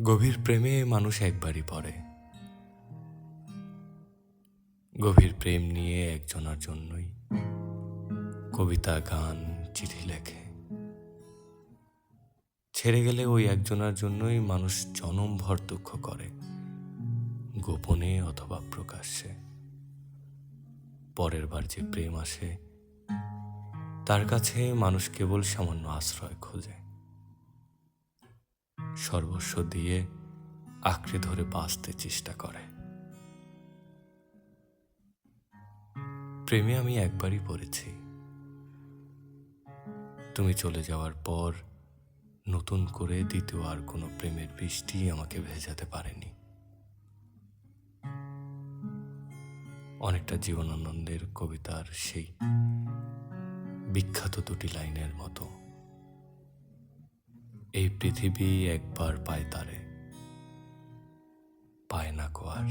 গভীর প্রেমে মানুষ একবারই পড়ে। গভীর প্রেম নিয়ে একজনের জন্যই কবিতা, গান, চিঠি লেখে। ছেড়ে গেলে ওই একজনের জন্যই মানুষ জনমভর দুঃখ করে, গোপনে অথবা প্রকাশ্যে। পরের বার যে প্রেম আসে, তার কাছে মানুষ কেবল সামান্য আশ্রয় খোঁজে, সর্বস্ব দিয়ে আঁকড়ে ধরে বাঁচতে চেষ্টা করে। প্রেমে আমি একবারই পড়েছি। তুমি চলে যাওয়ার পর নতুন করে দ্বিতীয় আর কোনো প্রেমের বৃষ্টি আমাকে ভেজাতে পারেনি। অনেকটা জীবনানন্দের কবিতার সেই বিখ্যাত দুটি লাইনের মতো, এই পৃথিবী একবার পায় তারে, পায় না কো আর।